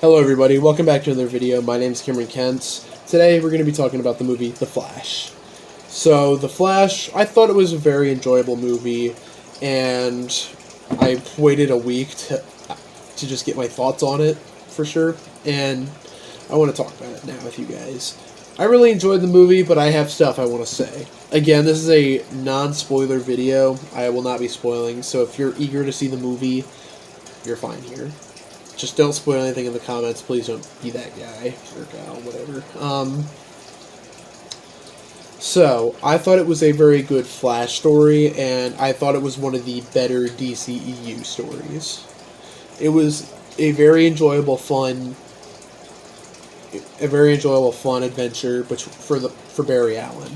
Hello everybody, welcome back to another video. My name is Cameron Kent. Today we're going to be talking about the movie The Flash. So, The Flash, I thought it was a very enjoyable movie, and I waited a week to just get my thoughts on it, for sure, and I want to talk about it now with you guys. I really enjoyed the movie, but I have stuff I want to say. Again, this is a non-spoiler video. I will not be spoiling, so if you're eager to see the movie, you're fine here. Just don't spoil anything in the comments. Please don't be that guy or gal, whatever. So, I thought it was a very good Flash story, and I thought it was one of the better DCEU stories. It was a very enjoyable, fun adventure, but for Barry Allen.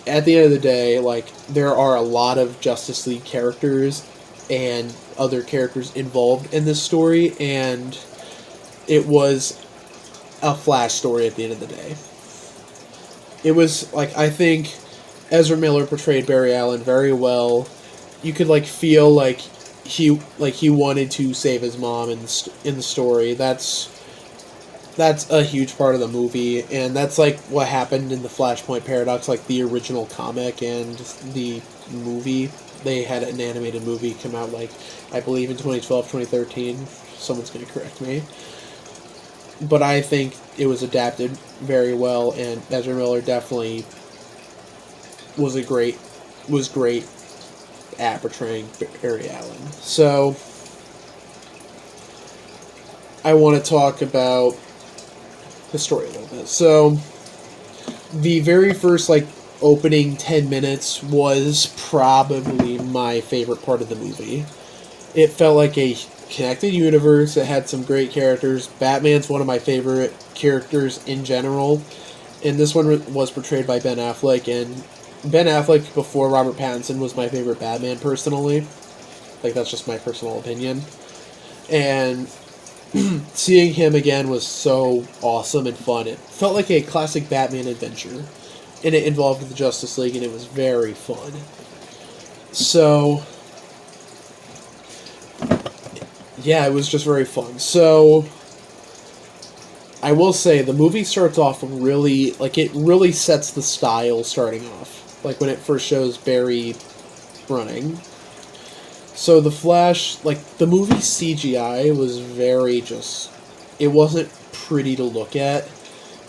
At the end of the day, there are a lot of Justice League characters and other characters involved in this story, and it was a Flash story at the end of the day. It was, I think Ezra Miller portrayed Barry Allen very well. You could, feel he wanted to save his mom in the story. That's a huge part of the movie, and that's, what happened in the Flashpoint Paradox, the original comic and the movie. They had an animated movie come out, I believe in 2012, 2013. Someone's going to correct me. But I think it was adapted very well, and Ezra Miller definitely was great at portraying Barry Allen. So, I want to talk about the story a little bit. So, the very first, opening 10 minutes was probably my favorite part of the movie. It felt like a connected universe. It had some great characters. Batman's one of my favorite characters in general, and this one was portrayed by Ben Affleck, and Ben Affleck before Robert Pattinson was my favorite Batman personally. That's just my personal opinion. And seeing him again was so awesome and fun. It felt like a classic Batman adventure. And it involved the Justice League, and it was very fun. So, yeah, it was just very fun. So, I will say, the movie starts off really, it really sets the style starting off. When it first shows Barry running. So, the Flash, the movie CGI was very it wasn't pretty to look at.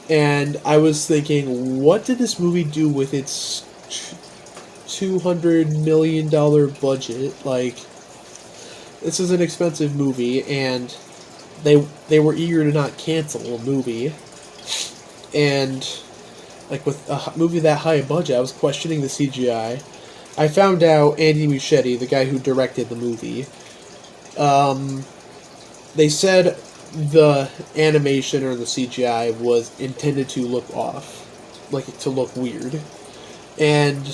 And I was thinking, what did this movie do with its $200 million budget? This is an expensive movie, and they were eager to not cancel a movie. And, with a movie that high a budget, I was questioning the CGI. I found out Andy Muschietti, the guy who directed the movie, they said the animation or the CGI was intended to look off, to look weird, and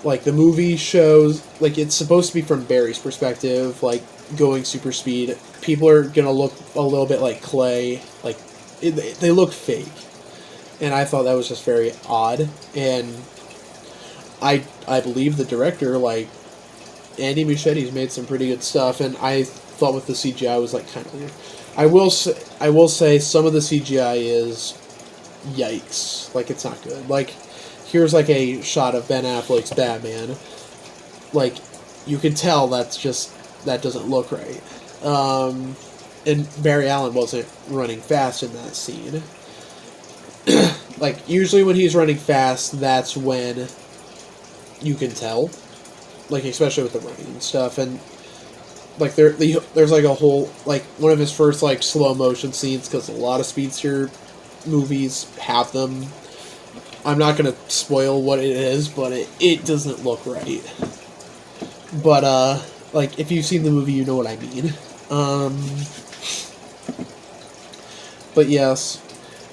the movie shows it's supposed to be from Barry's perspective, going super speed. People are gonna look a little bit like clay, they look fake, and I thought that was just very odd. And I believe the director, Andy Muschietti's made some pretty good stuff, and I thought with the CGI was kind of weird. I will say some of the CGI is yikes. It's not good. Here's a shot of Ben Affleck's Batman. You can tell that doesn't look right. And Barry Allen wasn't running fast in that scene. Usually when he's running fast, that's when you can tell. Especially with the running and stuff, and there's a whole one of his first slow motion scenes, because a lot of speedster movies have them. I'm not gonna spoil what it is, but it doesn't look right. But if you've seen the movie, you know what I mean. But yes,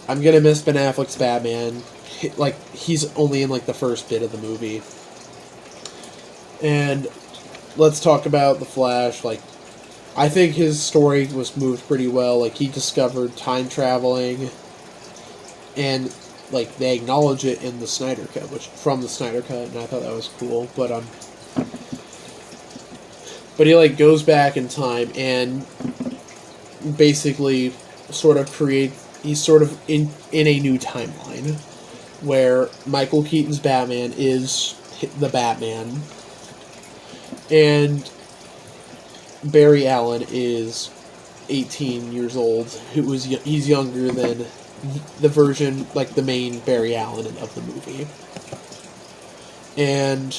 I'm gonna miss Ben Affleck's Batman. He's only in the first bit of the movie. And let's talk about the Flash. I think his story was moved pretty well. He discovered time traveling, and they acknowledge it in the Snyder Cut, from the Snyder Cut, and I thought that was cool. But he, goes back in time, and basically sort of he's sort of in a new timeline where Michael Keaton's Batman is the Batman, and Barry Allen is 18 years old. He's younger than the version, like the main Barry Allen of the movie. And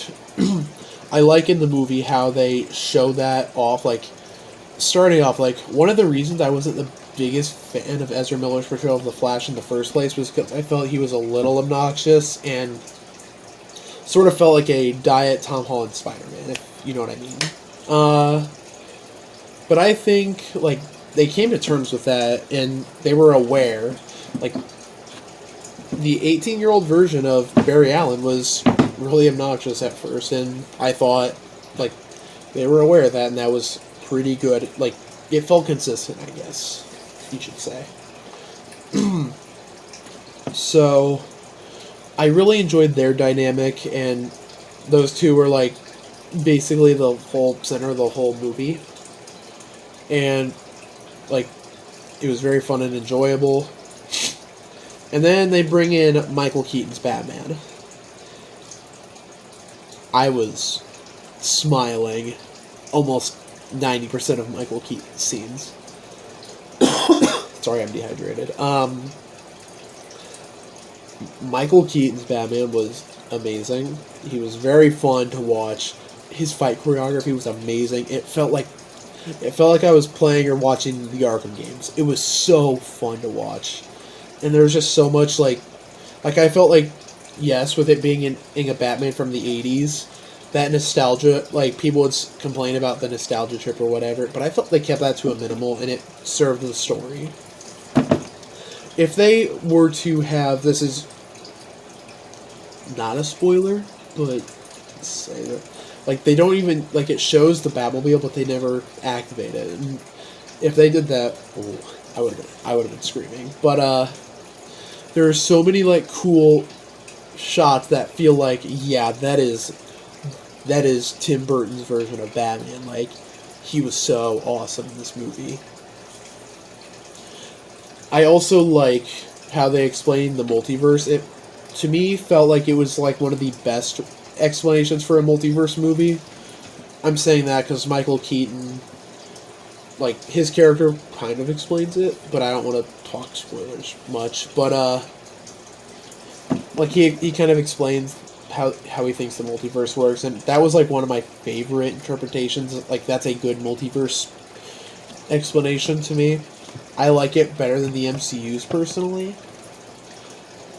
I like in the movie how they show that off, like, starting off, like, one of the reasons I wasn't the biggest fan of Ezra Miller's portrayal of the Flash in the first place was because I felt he was a little obnoxious and sort of felt like a diet Tom Holland Spider-Man, if you know what I mean. But I think, like, they came to terms with that, and they were aware, like, the 18-year-old version of Barry Allen was really obnoxious at first, and I thought, like, they were aware of that, and that was pretty good. Like, it felt consistent, I guess you should say. So, I really enjoyed their dynamic, and those two were, like, basically the whole center of the whole movie. And, like, it was very fun and enjoyable. And then they bring in Michael Keaton's Batman. I was smiling almost 90% of Michael Keaton's scenes. Sorry, I'm dehydrated. Michael Keaton's Batman was amazing. He was very fun to watch. His fight choreography was amazing. It felt like I was playing or watching the Arkham games. It was so fun to watch. And there was just so much, like I felt like, yes, with it being in a Batman from the 80s, that nostalgia, like, people would complain about the nostalgia trip or whatever, but I felt they kept that to a minimal, and it served the story. If they were to have, this is not a spoiler, but say that, like, they don't even, like, it shows the Batmobile, but they never activate it. And if they did that, I would have been screaming. But there are so many, like, cool shots that feel like, yeah, that is Tim Burton's version of Batman. Like, he was so awesome in this movie. I also like how they explained the multiverse. It, to me, felt like it was, like, one of the best explanations for a multiverse movie. I'm saying that because Michael Keaton, like, his character kind of explains it, but I don't want to talk spoilers much. But, like, he kind of explains how he thinks the multiverse works, and that was, like, one of my favorite interpretations. Like, that's a good multiverse explanation to me. I like it better than the MCU's, personally.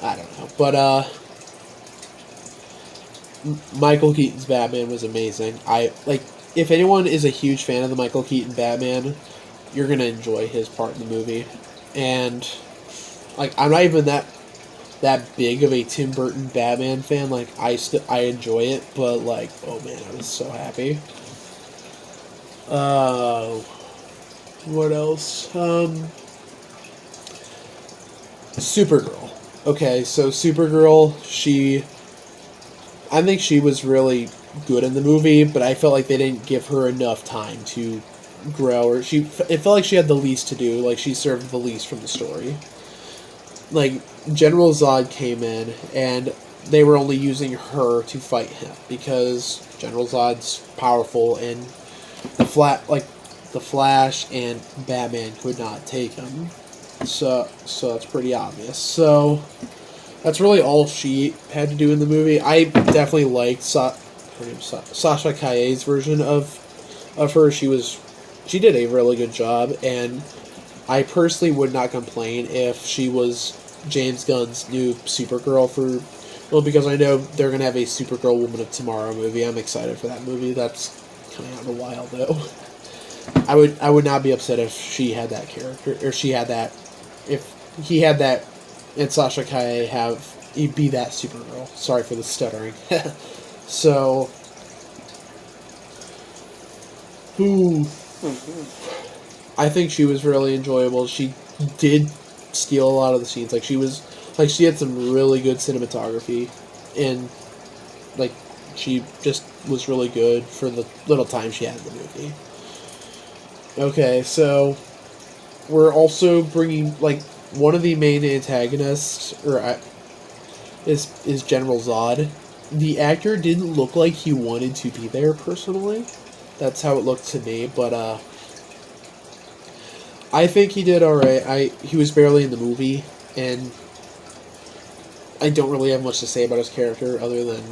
I don't know. But, Michael Keaton's Batman was amazing. If anyone is a huge fan of the Michael Keaton Batman, you're gonna enjoy his part in the movie. And, like, I'm not even that big of a Tim Burton Batman fan. Like, I enjoy it, but, like, oh man, I was so happy. What else? Supergirl. Okay, so Supergirl, I think she was really good in the movie, but I felt like they didn't give her enough time to grow. Or it felt like she had the least to do. Like, she served the least from the story. Like, General Zod came in, and they were only using her to fight him because General Zod's powerful, and the Flash and Batman could not take him. So that's pretty obvious. So that's really all she had to do in the movie. I definitely liked Sasha Calle's version of her. She did a really good job, and I personally would not complain if she was James Gunn's new Supergirl because I know they're gonna have a Supergirl Woman of Tomorrow movie. I'm excited for that movie. That's coming out in a while though. I would not be upset if she had that character, or if he had that, and Sasha Calle be that Supergirl. Sorry for the stuttering. So, I think she was really enjoyable. She did steal a lot of the scenes. Like, she had some really good cinematography, and, like, she just was really good for the little time she had in the movie. Okay, so we're also bringing like one of the main antagonists, is General Zod. The actor didn't look like he wanted to be there personally. That's how it looked to me, but I think he did alright. He was barely in the movie, and I don't really have much to say about his character other than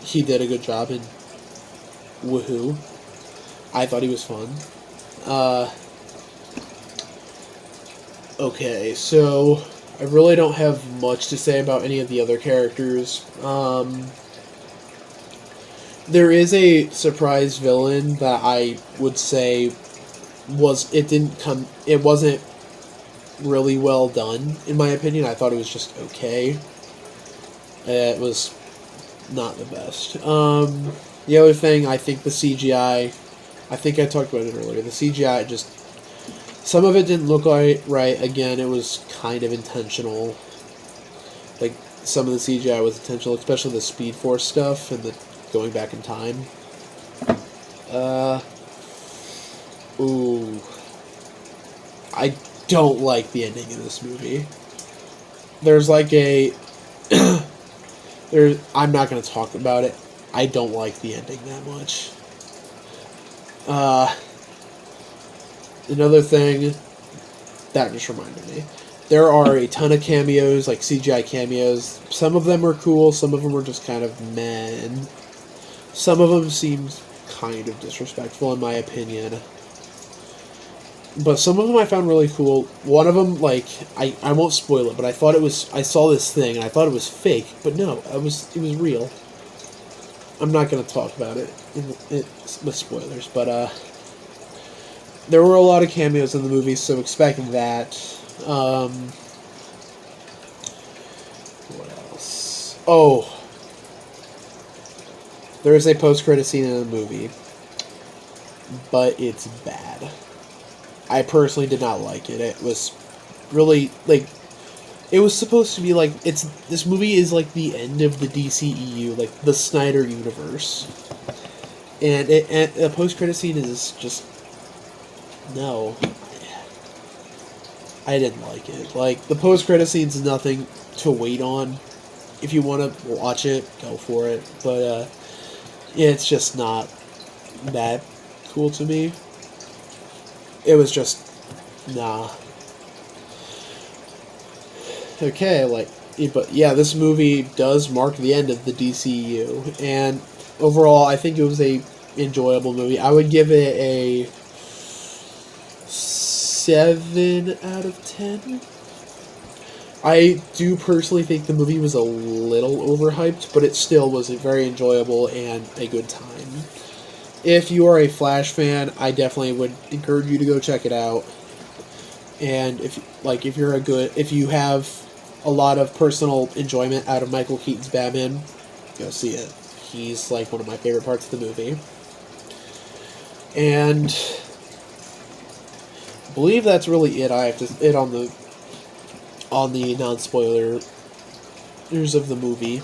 he did a good job in Woohoo. I thought he was fun. Okay, so I really don't have much to say about any of the other characters. There is a surprise villain that I would say it wasn't really well done, in my opinion. I thought it was just okay. It was not the best. The other thing, I think the CGI, I think I talked about it earlier, the CGI just, some of it didn't look right. Again, it was kind of intentional. Like, some of the CGI was intentional, especially the Speed Force stuff and the going back in time. Ooh. I don't like the ending of this movie. There's like I'm not going to talk about it. I don't like the ending that much. Another thing that just reminded me. There are a ton of cameos, like CGI cameos. Some of them are cool, some of them are just kind of meh, and some of them seemed kind of disrespectful in my opinion. But some of them I found really cool. One of them, like, I won't spoil it, but I saw this thing and I thought it was fake, but no, it was real. I'm not going to talk about it with spoilers, but there were a lot of cameos in the movie, so expect that. What else? Oh, there is a post-credit scene in the movie, but it's bad. I personally did not like it. It was really, like, it was supposed to be like, this movie is like the end of the DCEU, like the Snyder universe. And a post-credit scene is just, no. I didn't like it. Like, the post-credit scene's nothing to wait on. If you want to watch it, go for it. But, yeah, it's just not that cool to me. It was just, nah. Okay, like, but yeah, this movie does mark the end of the DCU, and overall, I think it was a enjoyable movie. I would give it a 7 out of 10. I do personally think the movie was a little overhyped, but it still was very enjoyable and a good time. If you are a Flash fan, I definitely would encourage you to go check it out. And if you have a lot of personal enjoyment out of Michael Keaton's Batman, go see it. He's like one of my favorite parts of the movie. And I believe that's really it. I have to it on the non-spoilers of the movie.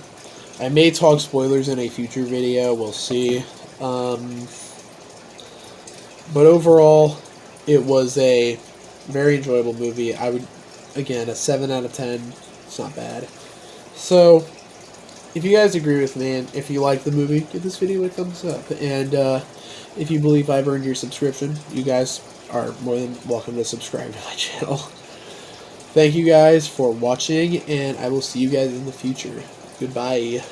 I may talk spoilers in a future video. We'll see. But overall, it was a very enjoyable movie. I would, again, a 7 out of 10. It's not bad. So, if you guys agree with me, and if you like the movie, give this video a thumbs up. And if you believe I've earned your subscription, you guys are more than welcome to subscribe to my channel. Thank you guys for watching, and I will see you guys in the future. Goodbye.